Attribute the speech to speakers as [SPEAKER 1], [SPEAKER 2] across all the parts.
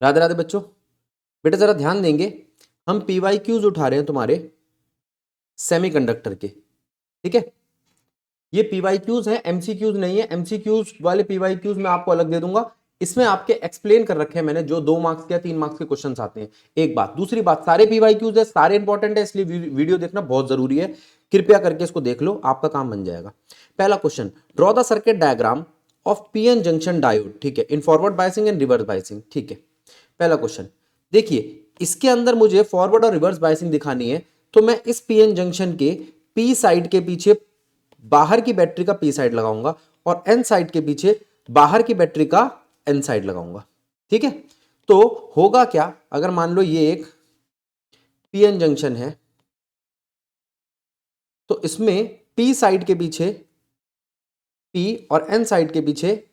[SPEAKER 1] राधे राधे बच्चों। बेटा जरा ध्यान देंगे, हम PYQs उठा रहे हैं तुम्हारे सेमीकंडक्टर के, ठीक है। ये PYQs हैं, MCQs नहीं है। MCQs वाले PYQs मैं आपको अलग दे दूंगा। इसमें आपके एक्सप्लेन कर रखे हैं मैंने, जो 2 मार्क्स के या 3 मार्क्स के क्वेश्चंस आते हैं। एक बात, दूसरी बात, सारे PYQs है, सारे इंपॉर्टेंट है, इसलिए वीडियो देखना बहुत जरूरी है। कृपया करके इसको देख लो, आपका काम बन जाएगा। पहला question, draw the circuit diagram of PN junction diode, ठीक है, in forward biasing and reverse biasing, ठीक है। पहला क्वेश्चन देखिए, इसके अंदर मुझे फॉरवर्ड और रिवर्स बायसिंग दिखानी है, तो मैं इस PN जंक्शन के P साइड के पीछे बाहर की बैटरी का P साइड लगाऊंगा और N साइड के पीछे बाहर की बैटरी का N साइड लगाऊंगा, ठीक है। तो होगा क्या, अगर मान लो ये एक PN जंक्शन है, तो इसमें P साइड के पीछे P और N साइड के पीछे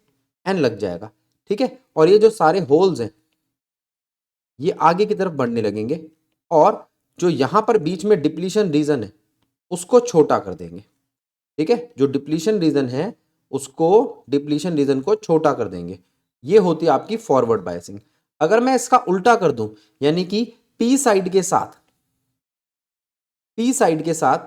[SPEAKER 1] N लग जाएगा, ठीक है। और ये जो सारे होल्स हैं ये आगे की तरफ बढ़ने लगेंगे और जो यहां पर बीच में डिप्लीशन रीजन है उसको छोटा कर देंगे, ठीक है। जो डिप्लीशन रीजन है उसको, डिप्लीशन रीजन को छोटा कर देंगे। ये होती है आपकी फॉरवर्ड बायसिंग। अगर मैं इसका उल्टा कर दूं, यानी कि P साइड के साथ, P साइड के साथ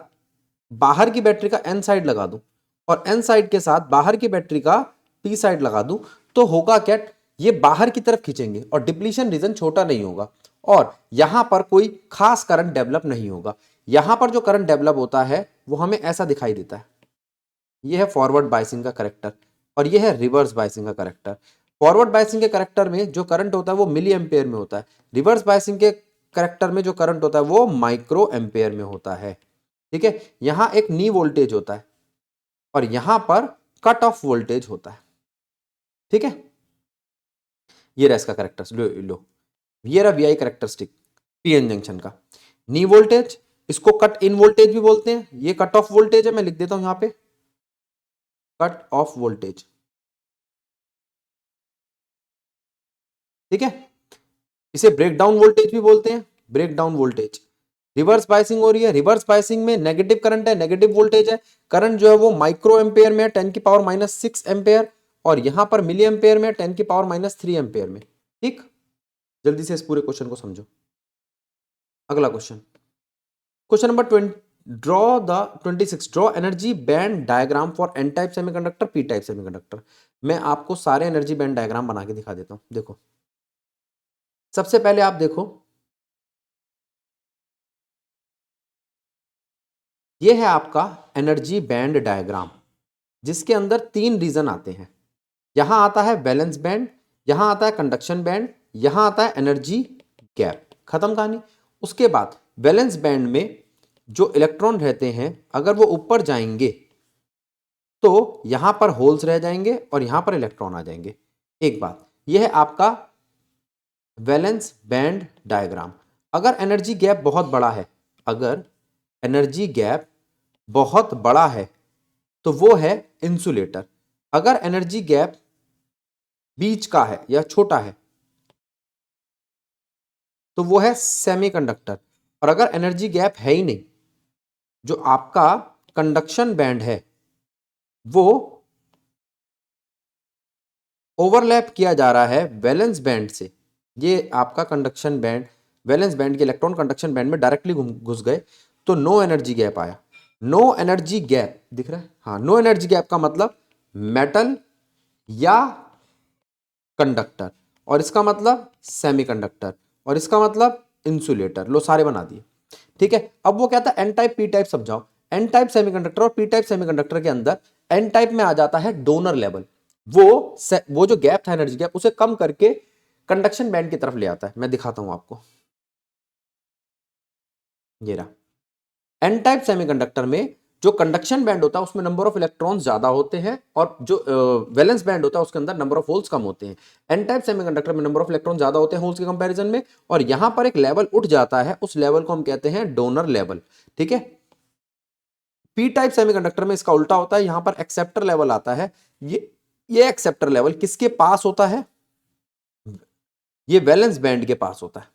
[SPEAKER 1] बाहर की बैटरी का N साइड लगा दूं और N साइड के साथ बाहर की बैटरी का P साइड लगा दूं, तो होगा क्या, ये बाहर की तरफ खींचेंगे और डिप्लीशन रीजन छोटा नहीं होगा और यहां पर कोई खास करंट डेवलप नहीं होगा। यहां पर जो करंट डेवलप होता है वो हमें ऐसा दिखाई देता है। ये है फॉरवर्ड बायसिंग का करेक्टर और ये है रिवर्स बायसिंग का करेक्टर। फॉरवर्ड बायसिंग के करेक्टर में जो करंट होता है वो मिली एम्पेयर में होता है। रिवर्स बायसिंग के करेक्टर में जो करंट होता है वो माइक्रो एम्पेयर में होता है, ठीक है। यहां एक नी वोल्टेज होता है और यहां पर कट ऑफ वोल्टेज होता है, ठीक है। ये रहा इसका करेक्टर, लो ये रहा VI करेक्टरिस्टिक PN जंक्शन का। नी वोल्टेज, इसको कट इन वोल्टेज भी बोलते हैं। ये कट ऑफ वोल्टेज है, मैं लिख देता हूं यहां पे कट ऑफ वोल्टेज, ठीक है। इसे ब्रेक डाउन वोल्टेज भी बोलते हैं, break down voltage. Reverse biasing हो रही है, रिवर्स बायसिंग में नेगेटिव करंट है, नेगेटिव वोल्टेज है। करंट जो है वो माइक्रो एम्पेयर में है, 10⁻⁻⁶ एम्पेयर, और यहां पर मिली एम्पेयर में 10⁻⁻3 एम्पेयर में, ठीक। जल्दी से इस पूरे क्वेश्चन को समझो। अगला question, question number 26, draw energy band diagram for N type semiconductor, P type semiconductor. मैं आपको सारे एनर्जी बैंड डायग्राम बना के दिखा देता हूं। देखो, सबसे पहले आप देखो, ये है आपका एनर्जी बैंड डायग्राम, जिसके अंदर 3 रीजन आते हैं। यहां आता है वैलेंस बैंड, यहां आता है कंडक्शन बैंड, यहां आता है एनर्जी गैप। खत्म कहानी। उसके बाद वैलेंस बैंड में जो इलेक्ट्रॉन रहते हैं, अगर वो ऊपर जाएंगे तो यहां पर होल्स रह जाएंगे और यहां पर इलेक्ट्रॉन आ जाएंगे। एक बात, यह है आपका वैलेंस बैंड डायग्राम। अगर एनर्जी गैप बहुत बड़ा है, अगर एनर्जी गैप बहुत बड़ा है तो वो है इंसुलेटर। अगर एनर्जी गैप बीच का है या छोटा है तो वो है सेमीकंडक्टर। और अगर एनर्जी गैप है ही नहीं, जो आपका कंडक्शन बैंड है वो ओवरलैप किया जा रहा है वैलेंस बैंड से, ये आपका कंडक्शन बैंड, वैलेंस बैंड के इलेक्ट्रॉन कंडक्शन बैंड में डायरेक्टली घुस गए तो नो एनर्जी गैप आया। नो एनर्जी गैप दिख रहा है, हाँ। नो एनर्जी गैप का मतलब मेटल या कंडक्टर, और इसका मतलब सेमीकंडक्टर, और इसका मतलब इंसुलेटर। लो सारे बना दिए, ठीक है। अब वो कहता है N टाइप P टाइप समझाओ। N टाइप सेमीकंडक्टर और P टाइप सेमीकंडक्टर के अंदर N टाइप में आ जाता है डोनर लेवल। वो जो गैप था एनर्जी गैप, उसे कम करके कंडक्शन बैंड की तरफ ले आता है। मैं दिखाता हूं आपको, ये रहा। N टाइप सेमीकंडक्टर में जो कंडक्शन बैंड होता है उसमें नंबर ऑफ इलेक्ट्रॉन्स ज्यादा होते हैं और जो वैलेंस बैंड होता है उसके अंदर नंबर ऑफ होल्स कम होते हैं। N टाइप सेमीकंडक्टर में नंबर ऑफ इलेक्ट्रॉन ज्यादा होते हैं होल्स के कंपैरिजन में, और यहां पर एक लेवल उठ जाता है, उस लेवल को हम कहते हैं डोनर लेवल, ठीक है। P टाइप सेमीकंडक्टर में इसका उल्टा होता है, यहां पर एक्सेप्टर लेवल आता है। ये एक्सेप्टर लेवल किसके पास होता है, ये वैलेंस बैंड के पास होता है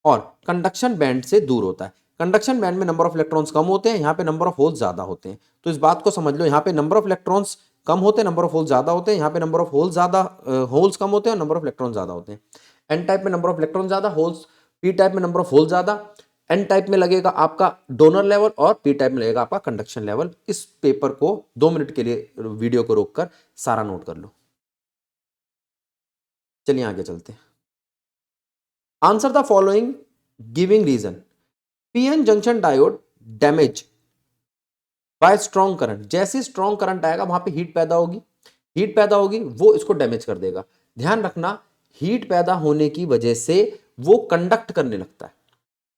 [SPEAKER 1] और कंडक्शन बैंड से दूर होता है। कंडक्शन बैंड में नंबर ऑफ इलेक्ट्रॉन्स कम होते हैं, यहां पे नंबर ऑफ होल्स ज्यादा होते हैं। तो इस बात को समझ लो, यहां पे नंबर ऑफ इलेक्ट्रॉन्स कम होते हैं, नंबर ऑफ होल्स ज्यादा होते हैं। यहाँ पे नंबर ऑफ होल्स ज्यादा, होल्स कम होते हैं और नंबर ऑफ इलेक्ट्रॉन ज्यादा होते हैं। एन टाइप में नंबर ऑफ इलेक्ट्रॉन ज्यादा, होल्स, पी टाइप में नंबर ऑफ होल्स ज्यादा। एन टाइप में लगेगा आपका डोनर लेवल और पी टाइप में लगेगा आपका कंडक्शन लेवल। इस पेपर को 2 मिनट के लिए वीडियो को रोककर सारा नोट कर लो। चलिए आगे चलते हैं। Answer the following giving reason. PN junction diode damage by strong current. जैसे स्ट्रॉन्ग करंट आएगा वहां पे हीट पैदा होगी, हीट पैदा होगी, वो इसको डैमेज कर देगा। ध्यान रखना, हीट पैदा होने की वजह से वो कंडक्ट करने लगता है।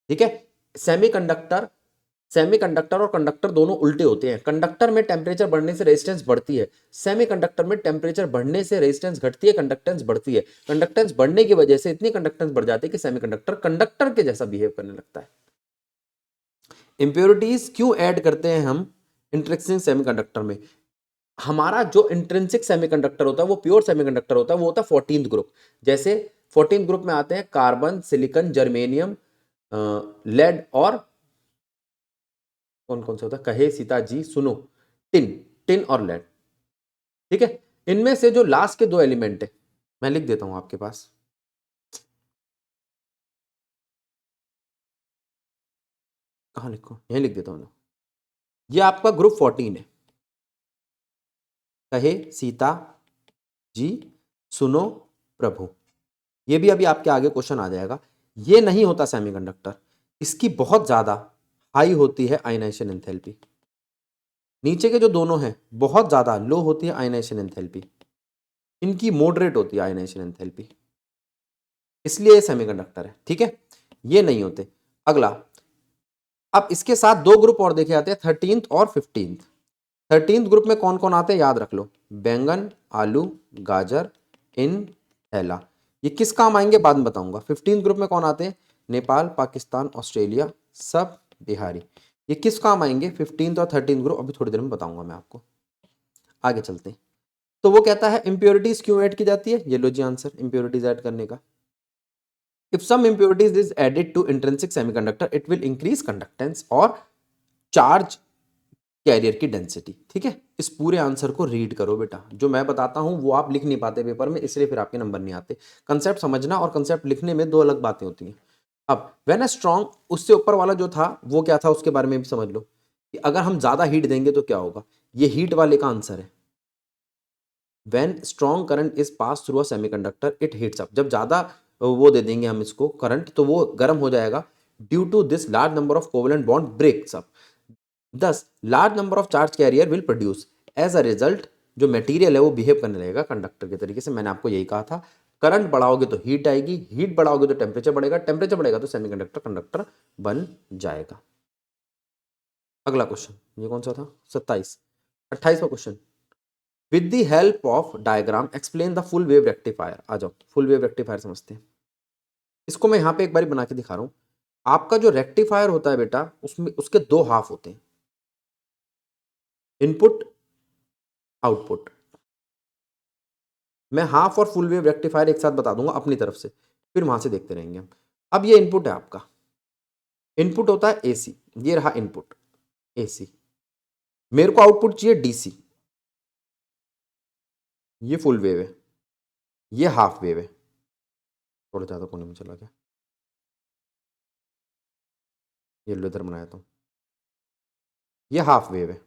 [SPEAKER 1] ठीक है, सेमीकंडक्टर, सेमीकंडक्टर और कंडक्टर दोनों उल्टे होते हैं। कंडक्टर में टेम्परेचर बढ़ने से रेजिस्टेंस बढ़ती है, सेमीकंडक्टर में टेम्परेचर बढ़ने से रेजिस्टेंस घटती है, कंडक्टेंस बढ़ती है। कंडक्टेंस बढ़ने की वजह से इतनी कंडक्टेंस बढ़ जाती है कि सेमीकंडक्टर कंडक्टर के जैसा बिहेव करने लगता है। इंप्योरिटीज क्यों ऐड करते हैं हम इंट्रिंसिक सेमीकंडक्टर में? हमारा जो इंट्रिंसिक सेमीकंडक्टर होता है वो प्योर सेमीकंडक्टर होता है, वो होता है 14th ग्रुप। जैसे 14th ग्रुप में आते हैं कार्बन, सिलिकॉन, जर्मेनियम, लेड और कौन कौन से होता है, कहे सीता जी सुनो, टिन, टिन और लेड। ठीक है, इनमें से जो लास्ट के 2 एलिमेंट है, मैं लिख देता हूं आपके पास, कहां लिखो, यहीं लिख देता हूं। ये आपका ग्रुप 14 है। कहे सीता जी सुनो प्रभु, ये भी अभी आपके आगे क्वेश्चन आ जाएगा। ये नहीं होता सेमीकंडक्टर, इसकी बहुत ज्यादा हाई होती है आयनाइजेशन एंथैल्पी। नीचे के जो दोनों हैं बहुत ज्यादा लो होती है आयनाइजेशन एंथैल्पी, इनकी मॉडरेट होती है आयनाइजेशन एंथैल्पी, इसलिए ये सेमीकंडक्टर है। ठीक है, ये नहीं होते। अगला, अब इसके साथ 2 ग्रुप और देखे जाते हैं, 13th और 15th। 13th ग्रुप में कौन कौन आते हैं याद रख लो, बैंगन, आलू, गाजर, इन, थैला। ये किस काम आएंगे बाद में बताऊंगा। 15th ग्रुप में कौन आते हैं, नेपाल, पाकिस्तान, ऑस्ट्रेलिया, सब बिहारी। ये किस काम आएंगे 15th और 13th ग्रुप, अभी थोड़ी देर में बताऊंगा मैं आपको। आगे चलते हैं। तो वो कहता है इंप्योरिटीज क्यों ऐड की जाती है, ये लो जी आंसर इंप्योरिटीज ऐड करने का। If some impurities is added to intrinsic semiconductor it will increase conductance और चार्ज कैरियर की डेंसिटी। ठीक है, इस पूरे आंसर को रीड करो बेटा, जो मैं बताता हूं वो आप लिख नहीं पाते पेपर में, इसलिए फिर आपके नंबर नहीं आते। कंसेप्ट समझना और कंसेप्ट लिखने में 2 अलग बातें होती हैं। अब व्हेन अ स्ट्रॉन्ग, उससे ऊपर वाला जो था वो क्या था, उसके बारे में भी समझ लो कि अगर हम ज्यादा हीट देंगे तो क्या होगा। ये हीट वाले का आंसर है। When strong current is pass through a semiconductor it heats up. जब ज्यादा वो दे देंगे हम इसको करंट तो वो गर्म हो जाएगा। Due to this large number of covalent bond breaks up, this large number of charge carrier will produce. As a result जो मटेरियल है वो बिहेव करने लगेगा कंडक्टर के तरीके से। मैंने आपको यही कहा था, करंट बढ़ाओगे तो हीट आएगी, हीट बढ़ाओगे तो टेम्परेचर बढ़ेगा, टेम्परेचर बढ़ेगा तो सेमीकंडक्टर कंडक्टर बन जाएगा। अगला क्वेश्चन, ये कौन सा था, 27, 28वां question. With the help of diagram explain the full wave rectifier. आ जाओ फुल वेव रेक्टिफायर समझते हैं। इसको मैं यहां पे एक बार बना के दिखा रहा हूं। आपका जो रेक्टिफायर होता है बेटा, उसमें उसके 2 हाफ होते हैं, इनपुट आउटपुट। मैं हाफ और फुल वेव रेक्टिफायर एक साथ बता दूंगा अपनी तरफ से, फिर वहां से देखते रहेंगे हम। अब ये इनपुट है आपका, इनपुट होता है एसी, ये रहा इनपुट एसी। मेरे को आउटपुट चाहिए डीसी, ये फुल वेव है, ये हाफ वेव है। थोड़ा ज्यादा कोने में चला गया, ये लो इधर बनाया था, ये हाफ वेव है।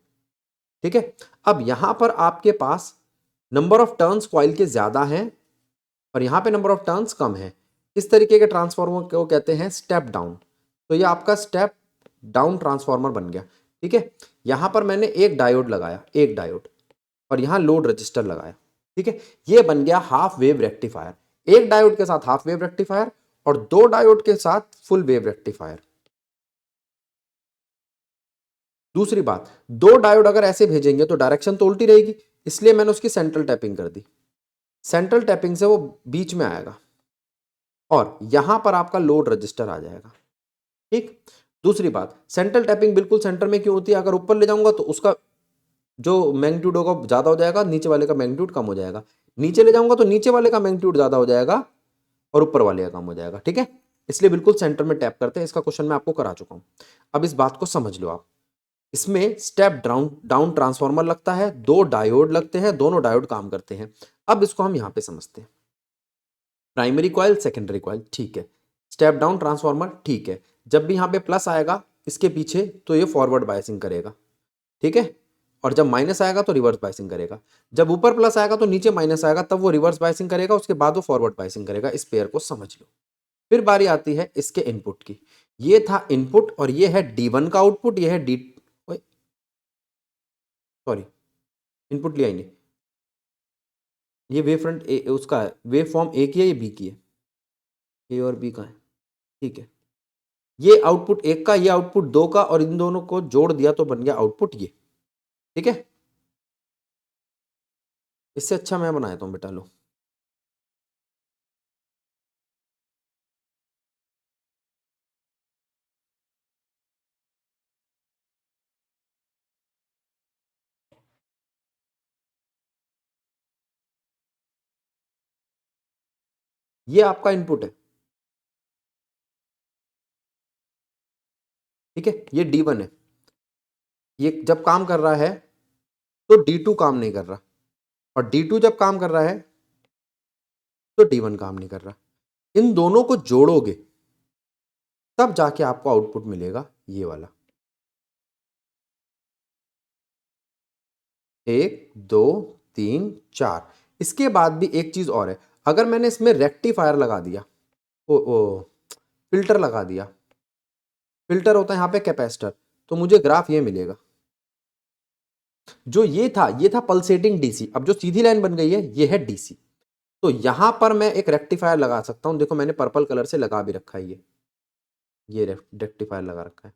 [SPEAKER 1] ठीक है, अब यहां पर आपके पास नंबर ऑफ टर्न्स कॉइल के ज्यादा हैं और यहां पे नंबर ऑफ टर्न्स कम है। इस तरीके के ट्रांसफार्मर को कहते हैं स्टेप डाउन। तो ये आपका स्टेप डाउन ट्रांसफार्मर बन गया। ठीक है, यहां पर मैंने एक डायोड लगाया, एक डायोड, और यहां लोड रजिस्टर लगाया। ठीक है, ये बन गया हाफ वेव रेक्टिफायर। एक डायोड के साथ हाफ वेव रेक्टिफायर और 2 डायोड के साथ फुल वेव रेक्टिफायर। दूसरी बात, 2 डायोड अगर ऐसे भेजेंगे तो डायरेक्शन तो उल्टी रहेगी, इसलिए मैंने उसकी सेंट्रल टैपिंग कर दी। सेंट्रल टैपिंग से वो बीच में आएगा और यहां पर आपका लोड रजिस्टर आ जाएगा। ठीक, दूसरी बात, सेंट्रल टैपिंग बिल्कुल सेंटर में क्यों होती है, अगर ऊपर ले जाऊंगा तो उसका जो मैग्नीट्यूड होगा ज्यादा हो जाएगा, नीचे वाले का मैग्नीट्यूड कम हो जाएगा। नीचे ले जाऊंगा तो नीचे वाले का मैग्नीट्यूड ज्यादा हो जाएगा और ऊपर वाले का कम हो जाएगा। ठीक है, इसलिए बिल्कुल सेंटर में टैप करते हैं। इसका क्वेश्चन मैं आपको करा चुका हूं, अब इस बात को समझ लो आप। इसमें स्टेप डाउन डाउन ट्रांसफार्मर लगता है, 2 डायोड लगते हैं, दोनों डायोड काम करते हैं। अब इसको हम यहां पे समझते हैं। प्राइमरी कॉइल, सेकेंडरी कॉइल, ठीक है। स्टेप डाउन ट्रांसफार्मर, ठीक है। जब भी यहां पे प्लस आएगा इसके पीछे तो ये फॉरवर्ड बायसिंग करेगा, ठीक है। और जब माइनस आएगा तो रिवर्स बायसिंग करेगा। जब ऊपर प्लस आएगा तो नीचे माइनस आएगा, तब वो रिवर्स बायसिंग करेगा, उसके बाद वो फॉरवर्ड बायसिंग करेगा। इस पेयर को समझ लो। फिर बारी आती है इसके इनपुट की। ये था इनपुट और ये है D1 का आउटपुट, ये है डी, सॉरी इनपुट लिया ही नहीं। ये वेव फ्रंट उसका है, वेव फॉर्म ए की है, ये बी की है, ए और बी का है, ठीक है। ये आउटपुट एक का, ये आउटपुट दो का, और इन दोनों को जोड़ दिया तो बन गया आउटपुट ये, ठीक है। इससे अच्छा मैं बनाया हूं बेटा, लो। ये आपका इनपुट है, ठीक है। ये D1 है, ये जब काम कर रहा है तो D2 काम नहीं कर रहा, और D2 जब काम कर रहा है तो D1 काम नहीं कर रहा। इन दोनों को जोड़ोगे तब जाके आपको आउटपुट मिलेगा ये वाला, 1 2 3 4। इसके बाद भी एक चीज और है, अगर मैंने इसमें रेक्टिफायर लगा दिया, ओ फिल्टर लगा दिया, फिल्टर होता है यहाँ पे कैपेसिटर, तो मुझे ग्राफ ये मिलेगा। जो ये था पल्सेटिंग डीसी। अब जो सीधी लाइन बन गई है ये है डीसी। तो यहां पर मैं एक रेक्टिफायर लगा सकता हूं, देखो मैंने पर्पल कलर से लगा भी रखा है, ये रेक्टिफायर लगा रखा है,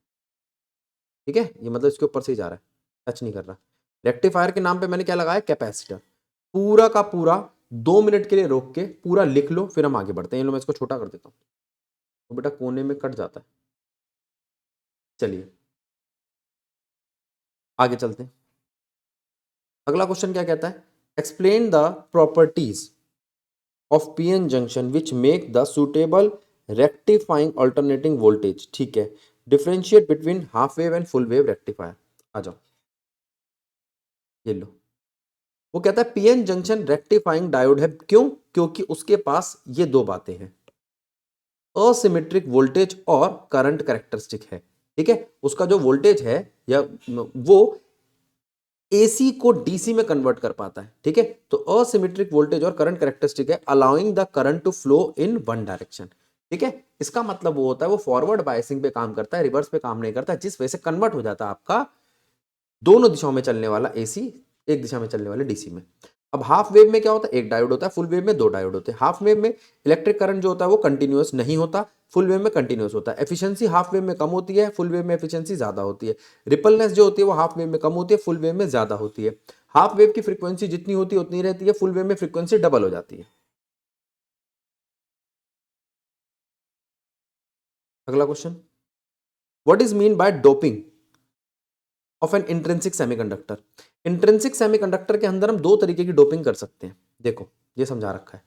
[SPEAKER 1] ठीक है। ये मतलब इसके ऊपर से ही जा रहा है, टच नहीं कर रहा। रेक्टिफायर के नाम पे मैंने क्या लगाया, कैपेसिटर। पूरा का पूरा 2 मिनट के लिए रोक के पूरा लिख लो, फिर हम आगे बढ़ते हैं। लो मैं इसको छोटा कर देता हूँ, तो बेटा कोने में कट जाता है। चलिए आगे चलते हैं। अगला क्वेश्चन क्या कहता है, explain the properties of PN junction which make the suitable rectifying alternating voltage, ठीक है। Differentiate between half wave and full wave rectifier. आ जाओ, ये लो। वो कहता है पीएन जंक्शन रेक्टिफाइंग डायोड है, क्यों? क्योंकि उसके पास ये दो बातें हैं, असिमेट्रिक वोल्टेज और करंट कैरेक्टरिस्टिक है, ठीक है। उसका जो वोल्टेज है या वो एसी को डीसी में कन्वर्ट कर पाता है, ठीक है। तो असिमेट्रिक वोल्टेज और करंट कैरेक्टरिस्टिक है, allowing the current to flow in one direction, ठीक है। इसका मतलब वो होता है वो फॉरवर्ड बायसिंग पे काम करता है, रिवर्स पे काम नहीं करता, जिस वजह से कन्वर्ट हो जाता है आपका दोनों दिशाओं में चलने वाला एसी एक दिशा में चलने वाले डीसी में। अब हाफ वेव में क्या होता है, एक डायोड होता है, फुल वेव में दो डायोड होते हैं। हाफ वेव में इलेक्ट्रिक करंट जो होता है वो कंटिन्यूअस नहीं होता, फुल वेव में कंटिन्यूअस होता है। एफिशिएंसी हाफ वेव में कम होती है, फुल वेव में एफिशिएंसी ज्यादा होती है। रिपलनेस जो होती है वो हाफ वेव में कम होती है, फुल वेव में ज्यादा होती है। हाफ वेव की फ्रीक्वेंसी जितनी होती है उतनी रहती है, फुल वेव में फ्रीक्वेंसी डबल हो जाती है। अगला question, what is mean by doping of N intrinsic semiconductor. Intrinsic semiconductor के अंदर हम दो तरीके की डोपिंग कर सकते हैं, देखो ये समझा रखा है।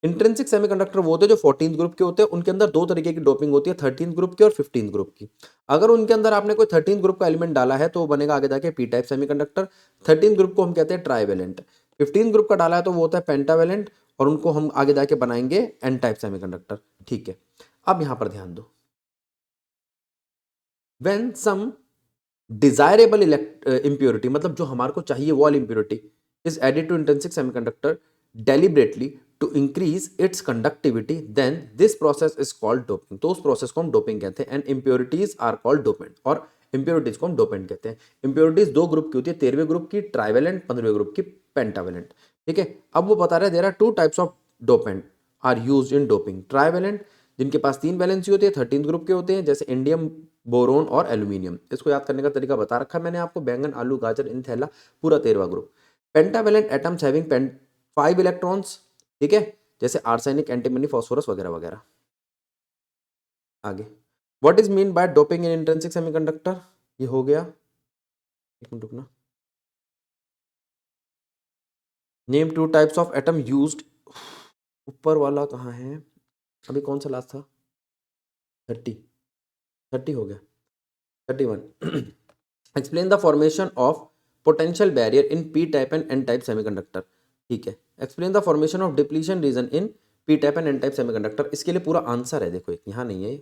[SPEAKER 1] इंट्रिंसिक सेमीकंडक्टर वो होते हैं जो 14th ग्रुप के होते हैं, उनके अंदर दो तरीके की डोपिंग होती है, 13th ग्रुप की और 15th ग्रुप की। अगर उनके अंदर आपने कोई 13th ग्रुप का एलिमेंट डाला है तो वो बनेगा आगे जाके P type semiconductor. 13th group को हम कहते हैं ट्राइवेलेंट। 15th ग्रुप का डाला है तो वो होता है पेंटावेलेंट, और उनको हम आगे जाके बनाएंगे एन टाइप सेमीकंडक्टर, ठीक है। अब यहां पर ध्यान दो, व्हेन सम डिजायरेबल इम्प्योरिटी, मतलब जो हमारे को चाहिए वो वाली impurity, is added to intrinsic semiconductor deliberately to increase its conductivity, then this process is called doping. तो उस प्रोसेस को हम डोपिंग कहते हैं। And impurities are called dopant, और इम्प्योरिटीज को हम डोपेंट कहते हैं। इम्प्योरिटीज दो ग्रुप की होती है, 13वें ग्रुप की ट्राइवेलेंट, 15वें ग्रुप की पेंटावेलेंट, ठीक है। अब वो बता रहे हैं there are two types of dopant are used in doping. Trivalent जिनके पास तीन वैलेंसी होती है, 13th ग्रुप के होते हैं, जैसे इंडियम, बोरोन और एल्यूमिनियम। इसको याद करने का तरीका बता रखा है मैंने आपको, बैंगन, आलू, गाजर, इन थैला, पूरा 13वां group. Pentavalent atoms having 5 electrons, ठीक है, जैसे आर्सेनिक, एंटीमनी, फास्फोरस वगैरह वगैरह। आगे, what is mean by doping in intrinsic semiconductor, ये हो गया। एक मिनट रुकना, name two types of atom used. ऊपर वाला कहाँ है, अभी कौन सा लास्ट था, 30 30 हो गया, 31 explain the formation of potential barrier in P type and N type semiconductor. ठीक है, explain the formation of depletion region in P type and N type semiconductor. इसके लिए पूरा आंसर है, देखो यहाँ नहीं है,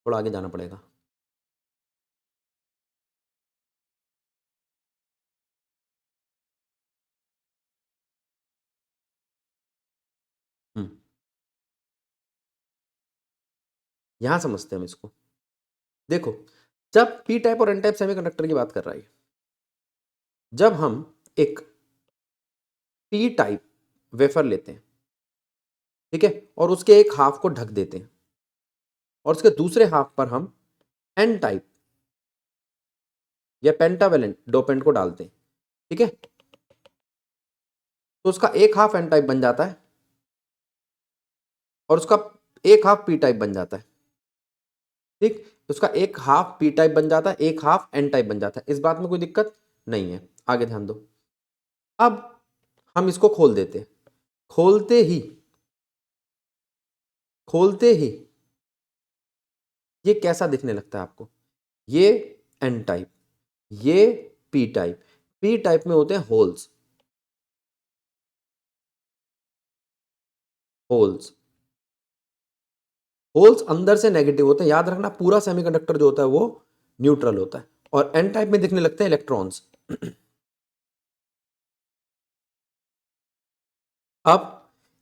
[SPEAKER 1] थोड़ा आगे जाना पड़ेगा। यहां समझते हैं हम इसको। देखो, जब पी टाइप और एन टाइप सेमीकंडक्टर की बात कर रहा है, जब हम एक पी टाइप वेफर लेते हैं, ठीक है, और उसके एक हाफ को ढक देते हैं और उसके दूसरे हाफ पर हम एन टाइप या पेंटावेलेंट डोपेंट को डालते हैं, ठीक है, तो उसका एक हाफ एन टाइप बन जाता है और उसका एक हाफ पी टाइप बन जाता है। ठीक, उसका एक हाफ पी टाइप बन जाता है, एक हाफ एन टाइप बन जाता है। इस बात में कोई दिक्कत नहीं है, आगे ध्यान दो। अब हम इसको खोल देते हैं, खोलते ही खोलते ही ये कैसा दिखने लगता है आपको? ये एन टाइप, ये पी टाइप। पी टाइप में होते हैं होल्स, होल्स होल्स अंदर से नेगेटिव होते हैं। याद रखना, पूरा सेमीकंडक्टर जो होता है वो न्यूट्रल होता है। और एन टाइप में दिखने लगते हैं इलेक्ट्रॉन्स। अब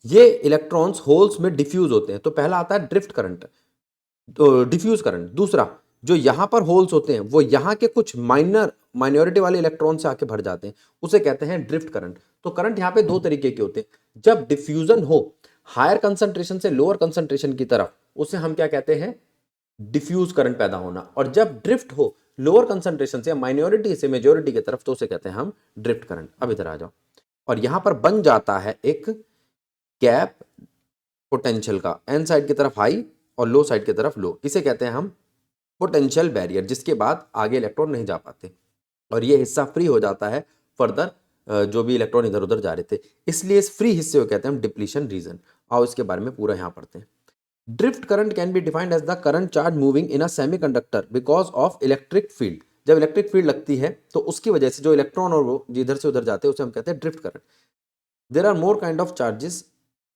[SPEAKER 1] ये इलेक्ट्रॉन्स होल्स में डिफ्यूज होते हैं, तो पहला आता है ड्रिफ्ट करंट, तो डिफ्यूज करंट। दूसरा, जो यहां पर होल्स होते हैं वो यहां के कुछ माइनॉरिटी वाले इलेक्ट्रॉन से आके भर जाते हैं, उसे कहते हैं ड्रिफ्ट करंट। तो करंट यहां पे दो तरीके के होते हैं। जब डिफ्यूजन हो हायर कंसंट्रेशन से लोअर कंसंट्रेशन की तरफ, उसे हम क्या कहते हैं? डिफ्यूज करंट पैदा होना। और जब ड्रिफ्ट हो लोअर कंसंट्रेशन से, माइनॉरिटी से मेजोरिटी की तरफ, तो उसे कहते हैं हम ड्रिफ्ट करंट। अब इधर आ जाओ, और यहां पर बन जाता है एक गैप पोटेंशियल का, एन साइड की तरफ हाई और लो साइड की तरफ लो। इसे कहते हैं हम पोटेंशियल बैरियर, जिसके बाद आगे इलेक्ट्रॉन नहीं जा पाते और ये हिस्सा फ्री हो जाता है फर्दर, जो भी इलेक्ट्रॉन इधर उधर जा रहे थे। इसलिए इस फ्री हिस्से को कहते हैं हम डिप्लीशन रीजन। आओ इसके बारे में पूरा यहां पढ़ते हैं। Drift current can be defined as the current charge moving in a semiconductor because of electric field. जब इलेक्ट्रिक फील्ड लगती है तो उसकी वजह से जो इलेक्ट्रॉन और वो जिधर से उधर जाते हैं उसे हम कहते हैं drift current. There are more kind of charges.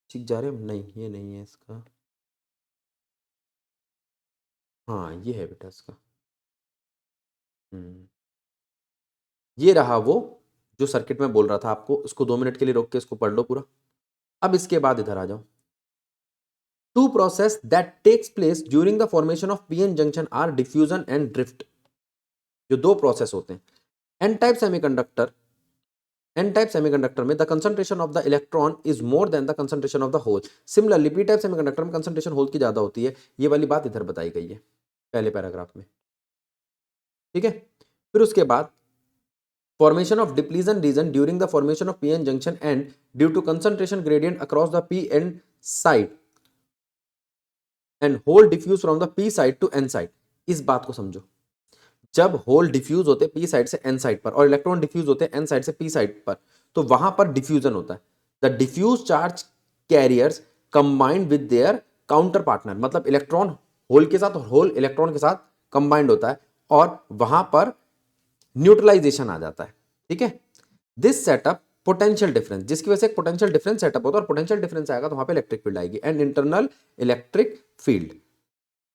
[SPEAKER 1] ठीक जा रहे हैं? नहीं, ये नहीं है इसका। हाँ, ये है बेटा इसका। हम्म, ये रहा वो जो सर्किट में बोल रहा था आपको। इसको 2 मिनट के लिए रोक के इसको पढ़ लो पूरा। अब इसके बाद इधर आ जाओ। Two process that takes place during the formation of PN junction are diffusion and drift. जो दो प्रोसेस होते हैं N type semiconductor, N type semiconductor में the concentration of the electron is more than the concentration of the hole. Similarly P type semiconductor में concentration hole की ज्यादा होती है। ये वाली बात इधर बताई गई है पहले पैराग्राफ में, ठीक है। फिर उसके बाद formation of depletion region during the formation of p-n junction and due to concentration gradient across the p-n side and hole diffuse from the p side to n side। इस बात को समझो, जब होल डिफ्यूज होते हैं P side से N side पर और इलेक्ट्रॉन डिफ्यूज होते हैं एन साइड से पी साइड पर, तो वहां पर डिफ्यूजन होता है। The diffuse charge carriers combined with their counter partner, मतलब इलेक्ट्रॉन होल के साथ और होल इलेक्ट्रॉन के साथ कंबाइंड होता है और वहां पर न्यूट्रलाइजेशन आ जाता है, ठीक है। दिस सेटअप पोटेंशियल डिफरेंस, जिसकी वजह से एक पोटेंशियल डिफरेंस सेटअप होता है और पोटेंशियल डिफरेंस आएगा तो वहां पे इलेक्ट्रिक फील्ड आएगी and internal electric field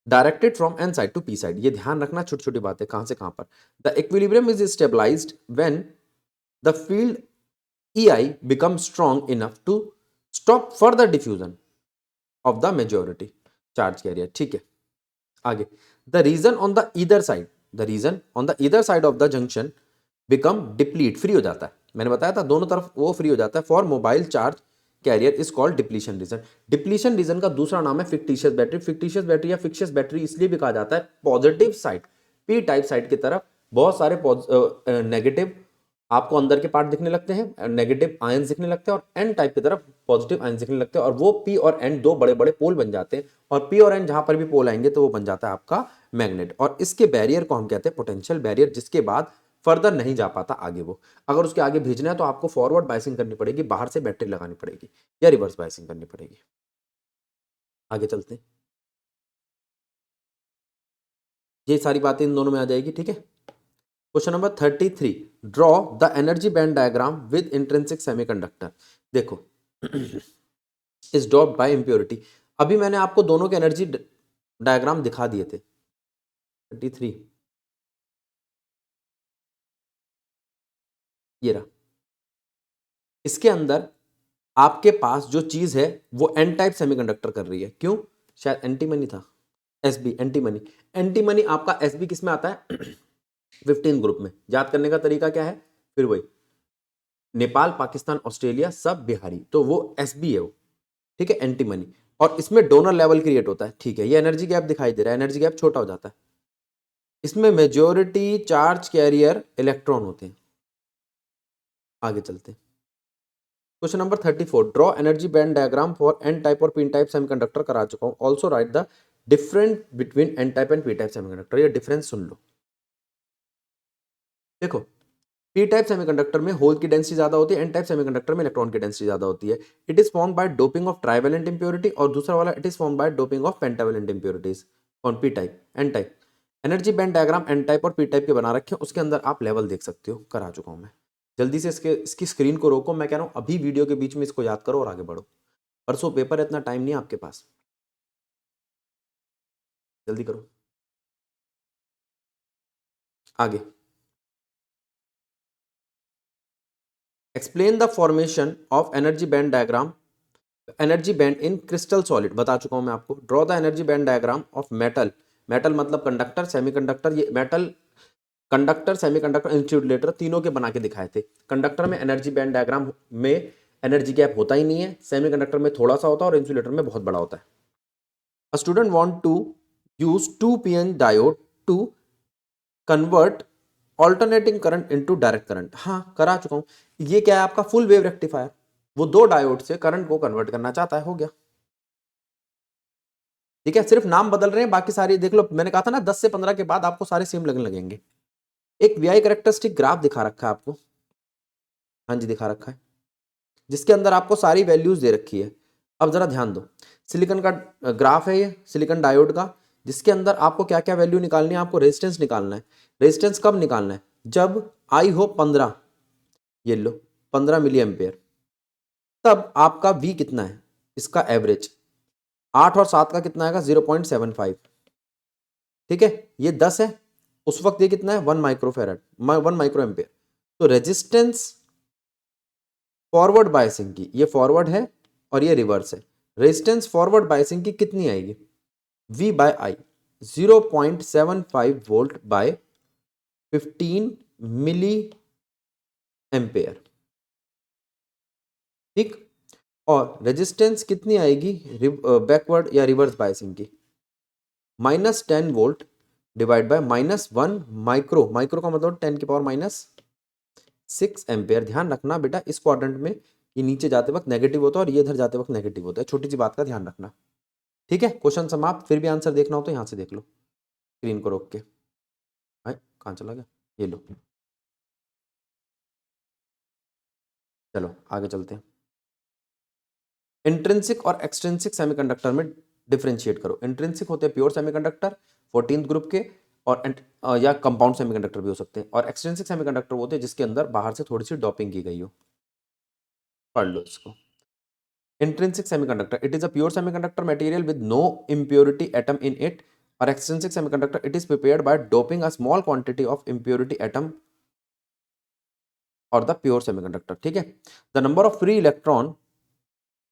[SPEAKER 1] directed from N side to P side. ये ध्यान रखना, छोटी छोटी बातें, कहां से कहां पर। The equilibrium is stabilised when the field EI becomes strong enough to stop further diffusion of the majority charge carrier, ठीक है। आगे, the region on the either side, the region on the either side of the junction become deplete, free हो जाता है। मैंने बताया था दोनों तरफ वो फ्री हो जाता है। For mobile charge carrier is called depletion region. Depletion region का दूसरा नाम है फिक्टिशियस बैटरी। फिक्टिशियस बैटरी या फिक्शियस बैटरी इसलिए भी कहा जाता है, positive side, P type side की तरफ बहुत सारे नेगेटिव आपको अंदर के पार्ट दिखने लगते हैं, नेगेटिव आयंस दिखने लगते हैं, और एन टाइप की तरफ पॉजिटिव आयंस दिखने लगते हैं, और वो पी और एन दो बड़े बड़े पोल बन जाते हैं। और पी और एन जहां पर भी पोल आएंगे तो वो बन जाता है आपका मैग्नेट, और इसके बैरियर को हम कहते हैं पोटेंशियल बैरियर, जिसके बाद फर्दर नहीं जा पाता आगे वो। अगर उसके आगे भेजना है तो आपको फॉरवर्ड बाइसिंग करनी पड़ेगी, बाहर से बैटरी लगानी पड़ेगी, या रिवर्स बाइसिंग करनी पड़ेगी। आगे चलते हैं, ये सारी बातें इन दोनों में आ जाएगी, ठीक है। Question number 33, draw the energy band diagram with intrinsic semiconductor. देखो इज ड्रॉप्ड बाय इम्प्योरिटी। अभी मैंने आपको दोनों के एनर्जी डायग्राम दिखा दिए थे। 33 ये रहा। इसके अंदर आपके पास जो चीज है वो एन टाइप सेमीकंडक्टर कर रही है। क्यों? शायद एंटीमनी था, एसबी एंटीमनी। एंटीमनी आपका एसबी किस में आता है? 15 ग्रुप में। याद करने का तरीका क्या है? फिर वही नेपाल, पाकिस्तान, ऑस्ट्रेलिया सब बिहारी, तो वो एसबी है वो, ठीक है, एंटीमनी। और इसमें डोनर लेवल क्रिएट होता है, ठीक है। ये एनर्जी गैप दिखाई दे रहा है, एनर्जी गैप छोटा हो जाता है। इसमें मेजॉरिटी चार्ज कैरियर इलेक्ट्रॉन होते हैं। आगे चलते हैं। Question number 34, draw energy band diagram for N type और पी टाइप सेमीकंडक्टर करा चुका हूं। Also write the difference between N type and P type semiconductor. ये डिफरेंस सुन लो। देखो पी टाइप सेमीकंडक्टर में होल की डेंसिटी ज्यादा होती है, एन टाइप सेमीकंडक्टर में इलेक्ट्रॉन की डेंसिटी ज्यादा होती है। It is formed by doping of trivalent impurity, और दूसरा वाला it is formed by doping of pentavalent impurities on P type N type. Energy band diagram N type और P type के बना रखे हैं, उसके अंदर आप लेवल देख सकते हो, करा चुका हूं मैं। जल्दी से इसकी स्क्रीन को रोको, मैं कह रहा हूं अभी वीडियो के बीच में इसको याद करो और आगे बढ़ो। परसों पेपर है, इतना टाइम नहीं है आपके पास, जल्दी करो। आगे explain the formation of energy band diagram, energy band in crystal solid बता चुका हूं मैं आपको। Draw the energy band diagram of metal, metal मतलब कंडक्टर, सेमीकंडक्टर, ये मेटल कंडक्टर, सेमीकंडक्टर, इंसुलेटर तीनों के बना के दिखाए थे। कंडक्टर में एनर्जी बैंड डायग्राम में एनर्जी गैप होता ही नहीं है, सेमीकंडक्टर में थोड़ा सा होता है और इंसुलेटर में बहुत बड़ा होता है। A student want to use 2 PN diode to convert alternating current into direct current. हाँ करा चुका हूं। ये क्या है? आपका फुल वेव रेक्टिफायर। वो दो डायोड से करंट को कन्वर्ट करना चाहता है, हो गया। ठीक है, सिर्फ नाम बदल रहे हैं, बाकी सारी देख लो। मैंने कहा था ना 10 से 15 के बाद आपको सारे सेम लगने लगेंगे। एक वीआई कैरेक्टरिस्टिक ग्राफ दिखा रखा है आपको, हाँ जी दिखा रखा है, जिसके अंदर आपको सारी वैल्यूज दे रखी है। अब जरा ध्यान दो, सिलिकॉन का ग्राफ है ये, सिलिकॉन डायोड का, जिसके अंदर आपको क्या क्या वैल्यू निकालनी है? आपको रेजिस्टेंस निकालना है। रेजिस्टेंस कब निकालना है? जब आई हो 15, ये लो 15 मिली एम्पेयर, तब आपका वी कितना है? इसका एवरेज 8 और 7 का कितना आएगा? 0.75। ठीक है, ये 10 है, उस वक्त ये कितना है? 1 माइक्रोफेरेड, 1 माइक्रो एम्पेयर। तो रेजिस्टेंस फॉरवर्ड बायसिंग की, ये फॉरवर्ड है और ये रिवर्स है, रेजिस्टेंस फॉरवर्ड बायसिंग की कितनी आएगी? V by I 0.75 volt by 15 milli ampere. ठीक, और रेजिस्टेंस कितनी आएगी बैकवर्ड या रिवर्स बायसिंग की? -10 volt divide by -1 micro, micro का मतलब 10 की पावर -6 एम्पेयर। ध्यान रखना बेटा, इस क्वाड्रेंट में ये नीचे जाते वक्त नेगेटिव होता है और ये इधर जाते वक्त नेगेटिव होता है, छोटी सी बात का ध्यान रखना। ठीक है, क्वेश्चन समाप्त। फिर भी आंसर देखना हो तो यहां से देख लो, स्क्रीन को रोक के। कहां चला गया? ये लो, चलो आगे चलते हैं। इंट्रिंसिक और एक्सट्रिंसिक सेमीकंडक्टर में डिफरेंशिएट करो। इंट्रिंसिक होते हैं प्योर सेमीकंडक्टर 14th ग्रुप के, और या कंपाउंड सेमीकंडक्टर भी हो सकते हैं। और एक्सट्रिंसिक सेमीकंडक्टर होते हैं जिसके अंदर बाहर से थोड़ी सी डॉपिंग की गई हो। पढ़ लो इसको। Intrinsic semiconductor, it is a pure semiconductor material with no impurity atom in it. और extrinsic semiconductor, it is prepared by doping a small quantity of impurity atom और द प्योर सेमीकंडक्टर। ठीक है, the number of free electron,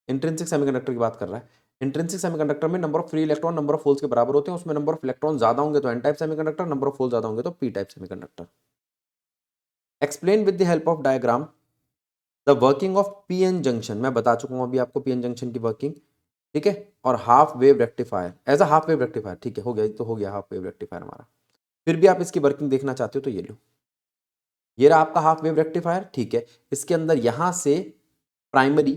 [SPEAKER 1] intrinsic semiconductor की बात कर रहा है। Intrinsic semiconductor में number of free electron number of holes के बराबर होते हैं। उसमें नंबर ऑफ इलेक्ट्रॉन ज्यादा होंगे तो N type semiconductor, number of hole ज्यादा होंगे तो P type semiconductor. Explain with the help of diagram the working of PN junction. मैं बता चुका हूं अभी आपको पीएन जंक्शन की वर्किंग। ठीक है, और half wave rectifier as a half wave rectifier. ठीक है, हो गया, तो हो गया हाफ वेव रेक्टिफायर हमारा। फिर भी आप इसकी वर्किंग देखना चाहते हो तो ये लो, ये रहा आपका हाफ वेव रेक्टिफायर। ठीक है, इसके अंदर यहां से प्राइमरी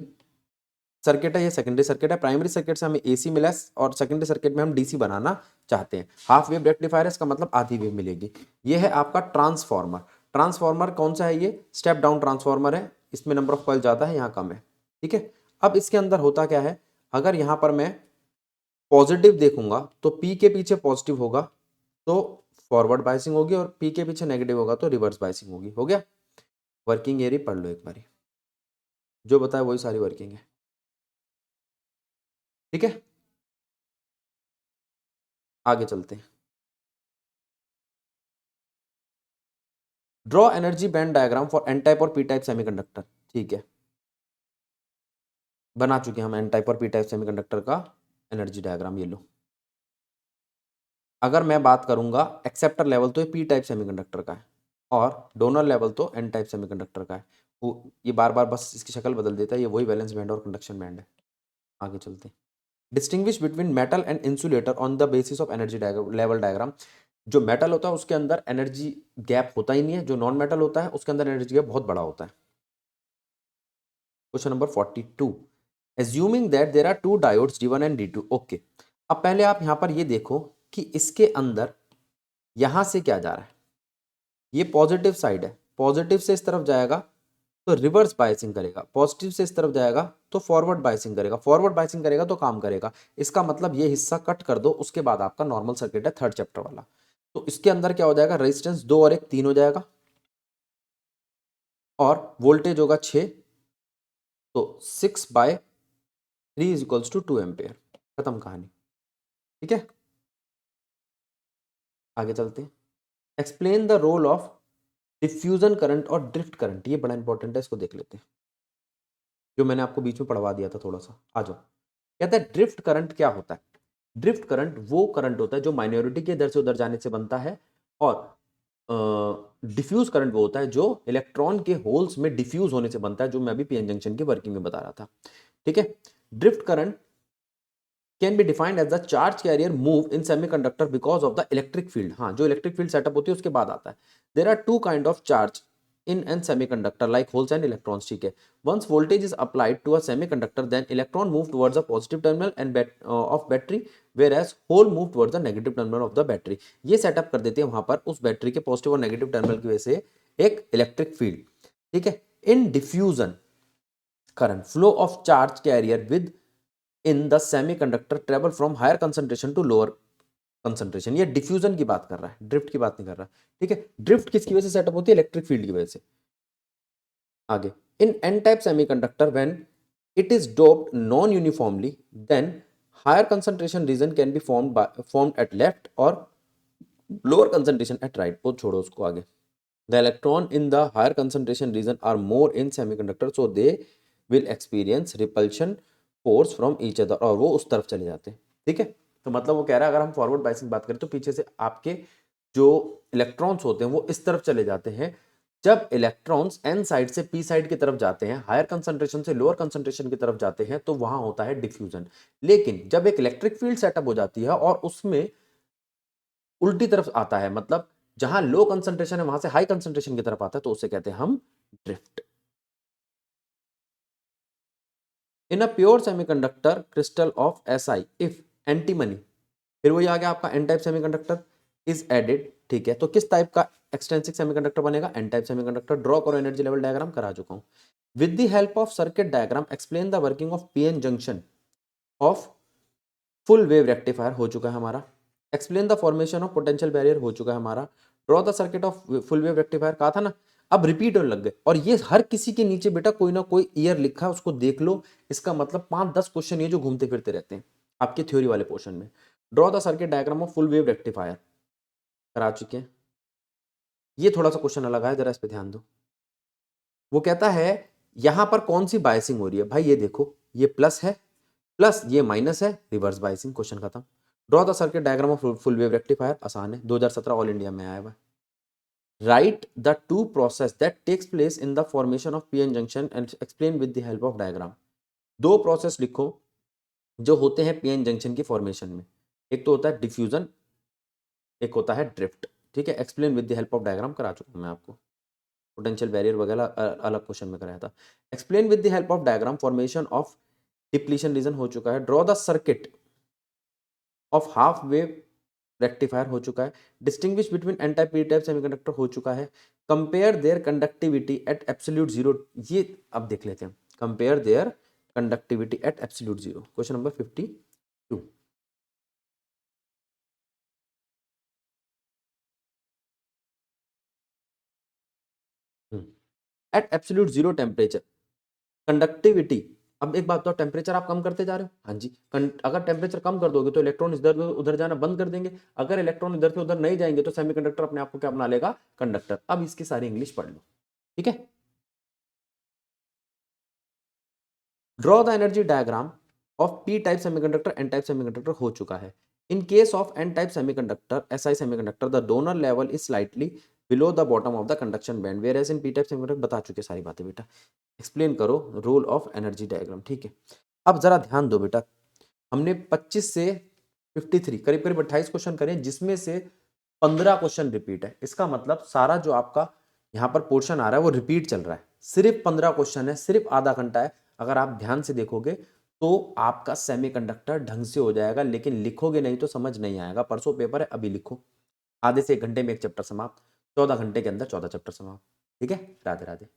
[SPEAKER 1] सर्किट है, ये सेकेंडरी सर्किट है। प्राइमरी सर्किट से हमें एसी मिला और सेकेंडरी सर्किट में हम डीसी बनाना चाहते हैं। हाफ वेव रेक्टिफायर है, इसका मतलब आधी वेव मिलेगी। ये है आपका ट्रांसफॉर्मर। ट्रांसफॉर्मर कौन सा है? ये स्टेप डाउन ट्रांसफॉर्मर है, इसमें नंबर ऑफ कॉइल ज्यादा है, यहाँ कम है। ठीक है, अब इसके अंदर होता क्या है? अगर यहाँ पर मैं पॉजिटिव देखूंगा तो पी के पीछे पॉजिटिव होगा, तो फॉरवर्ड बाइसिंग होगी, और पी के पीछे नेगेटिव होगा तो रिवर्स बाइसिंग होगी। हो गया। वर्किंग एरिया पढ़ लो एक बारी, जो बताया वही सारी वर्किंग है। ठीक है, आगे चलते हैं। Draw energy band diagram for N type और पी टाइप सेमीकंडक्टर। ठीक है, बना चुके हैं हम एन टाइप और पी टाइप सेमीकंडक्टर का एनर्जी डायग्राम। ये लो, अगर मैं बात करूंगा एक्सेप्टर लेवल तो ये पी टाइप सेमीकंडक्टर का है, और डोनर लेवल तो एन टाइप सेमीकंडक्टर का है। ये बार बार बस इसकी शक्ल बदल देता है, ये वही वैलेंस बैंड और कंडक्शन बैंड है। आगे चलते हैं। Distinguish between metal and insulator on the basis of energy level diagram. जो मेटल होता है उसके अंदर एनर्जी गैप होता ही नहीं है, जो नॉन मेटल होता है उसके अंदर एनर्जी गैप बहुत बड़ा होता है। Question number 42, assuming that there are two diodes D1 and D2। Okay, अब पहले आप यहां पर ये देखो कि इसके अंदर यहां से क्या जा रहा है। ये पॉजिटिव साइड है, पॉजिटिव से इस तरफ जाएगा तो रिवर्स बायसिंग करेगा, पॉजिटिव से इस तरफ जाएगा तो फॉरवर्ड बायसिंग करेगा, फॉरवर्ड बायसिंग करेगा तो काम करेगा। इसका मतलब ये हिस्सा कट कर दो, उसके बाद आपका नॉर्मल सर्किट है थर्ड चैप्टर वाला। तो इसके अंदर क्या हो जाएगा, रेजिस्टेंस 2 और 1 3 हो जाएगा, और वोल्टेज होगा 6, तो 6/3 इक्वल्स टू 2 एम्पेयर। खत्म कहानी। ठीक है, आगे चलते हैं। Explain the role of diffusion current और ड्रिफ्ट करंट। ये बड़ा इंपॉर्टेंट है, इसको देख लेते हैं, जो मैंने आपको बीच में पढ़वा दिया था थोड़ा सा। आ जाओ। कहता है ड्रिफ्ट करंट क्या होता है। ड्रिफ्ट करंट वो करंट होता है जो माइनॉरिटी के इधर से उधर जाने से बनता है, और डिफ्यूज करंट वो होता है जो इलेक्ट्रॉन के होल्स में डिफ्यूज होने से बनता है, जो मैं अभी पीएन जंक्शन की वर्किंग में बता रहा था। ठीक है, drift current can be defined as the charge carrier move in semiconductor because of the electric field. हाँ, जो इलेक्ट्रिक फील्ड सेटअप होती है उसके बाद आता है। There are two kind of charge in an semiconductor like holes and electrons। ठीक है, once voltage is applied to a semiconductor then electron move towards the positive terminal and of battery, whereas hole move towards the negative terminal of the battery। ये setup कर देते हैं वहां पर उस battery के पॉजिटिव और नेगेटिव टर्मिनल की वजह से एक इलेक्ट्रिक फील्ड। ठीक है, in diffusion current flow of charge carrier within the semiconductor travel from higher concentration to lower concentration. ये डिफ्यूजन की बात कर रहा है, ड्रिफ्ट की बात नहीं कर रहा। ठीक है, ड्रिफ्ट किसकी वजह से सेटअप होती है, इलेक्ट्रिक फील्ड की वजह से। आगे, in N type semiconductor when it is doped non uniformly then higher concentration region can be formed at left और लोअर कंसंट्रेशन एट राइट। वो छोड़ो उसको। आगे, the electron in the higher concentration region are more in semiconductor so they will experience repulsion force from each other, और वो उस तरफ चले जाते हैं। ठीक है, तो मतलब वो कह रहा है अगर हम फॉरवर्ड बाइसिंग बात करें तो पीछे से आपके जो इलेक्ट्रॉन्स होते हैं वो इस तरफ चले जाते हैं। जब इलेक्ट्रॉन्स एन साइड से पी साइड की तरफ जाते हैं, हायर कंसंट्रेशन से लोअर कंसंट्रेशन की तरफ जाते हैं, तो वहां होता है डिफ्यूजन। लेकिन जब एक इलेक्ट्रिक फील्ड सेटअप हो जाती है और उसमें उल्टी तरफ आता है, मतलब जहां लो कंसंट्रेशन है वहां से हाई कंसंट्रेशन की तरफ आता है, तो उसे कहते हैं हम drift. In a pure semiconductor crystal of SI if antimony, फिर वही आ गया आपका N type semiconductor is added. ठीक है, तो किस टाइप का एक्सटेंसिव सेमीकंडक्टर बनेगा, एन टाइप सेमीकंडक्टर। ड्रॉ करो, एनर्जी लेवल डायग्राम करा चुका हूं। With the help of circuit diagram explain the working of PN junction of full wave rectifier हो चुका है हमारा। Explain the formation of potential barrier हो चुका है हमारा। Draw the circuit of full wave rectifier कहा था ना। अब रिपीट होने लग गए, और ये हर किसी के नीचे बेटा कोई ना कोई ईयर लिखा है, उसको देख लो। इसका मतलब 5-10 क्वेश्चन ये जो घूमते फिरते रहते हैं आपके थ्योरी वाले पोर्शन में। Draw the circuit diagram of full wave rectifier करा चुके हैं। ये थोड़ा सा क्वेश्चन अलग है, जरा इस पे ध्यान दो। वो कहता है यहां पर कौन सी बायसिंग हो रही है, भाई ये देखो, ये प्लस है, प्लस ये माइनस है, रिवर्स बायसिंग। क्वेश्चन खत्म। Draw the circuit diagram of full wave rectifier, आसान है, 2017 ऑल इंडिया में आया हुआ है। Write the two process that takes place in the formation of PN junction and explain with the help of diagram. दो process लिखो जो होते हैं पीएन जंक्शन की फॉर्मेशन में। एक तो होता है डिफ्यूजन, एक होता है ड्रिफ्ट। ठीक है, explain with the help of diagram करा चुका हूं मैं आपको, पोटेंशियल बैरियर वगैरह अलग क्वेश्चन में कराया था। Explain with the help of diagram formation of depletion region हो चुका है। Draw the circuit of half wave rectifier हो चुका है। Distinguish between N type P type semiconductor हो चुका है। Compare their conductivity at absolute zero, ये अब देख लेते हैं। Compare their conductivity at absolute zero, question number 52। At absolute zero temperature conductivity. अब एक बात तो, टेम्परेचर आप कम करते जा रहे हो, हाँ जी, अगर टेम्परेचर कम कर दोगे तो इलेक्ट्रॉन इधर उधर जाना बंद कर देंगे, अगर इलेक्ट्रॉन इधर से उधर नहीं जाएंगे तो सेमीकंडक्टर अपने आप को क्या बना लेगा, कंडक्टर। अब इसकी सारी इंग्लिश पढ़ लो, ठीक है। Draw the energy diagram of P type semiconductor, N type semiconductor हो चुका है। In case of N type semiconductor, SI semiconductor, the donor level is slightly below the bottom of the conduction band, whereas in P type semiconductor. बता चुके सारी बातें बेटा, explain करो role of energy diagram, ठीक है। अब जरा ध्यान दो बेटा, हमने 25 से 53 करीब करीब 28 क्वेश्चन करे, जिसमें से 15 क्वेश्चन रिपीट है। इसका मतलब सारा जो आपका यहाँ पर पोर्शन आ रहा है वो रिपीट चल रहा है। सिर्फ 15 क्वेश्चन है, सिर्फ आधा घंटा है। अगर आप ध्यान से देखोगे तो आपका सेमीकंडक्टर ढंग से हो जाएगा, लेकिन लिखोगे नहीं तो समझ नहीं आएगा। परसों पेपर है, अभी लिखो। आधे से 1 घंटे में एक चैप्टर समाप्त, 14 घंटे के अंदर 14 चैप्टर समाप्त, ठीक है। राधे राधे।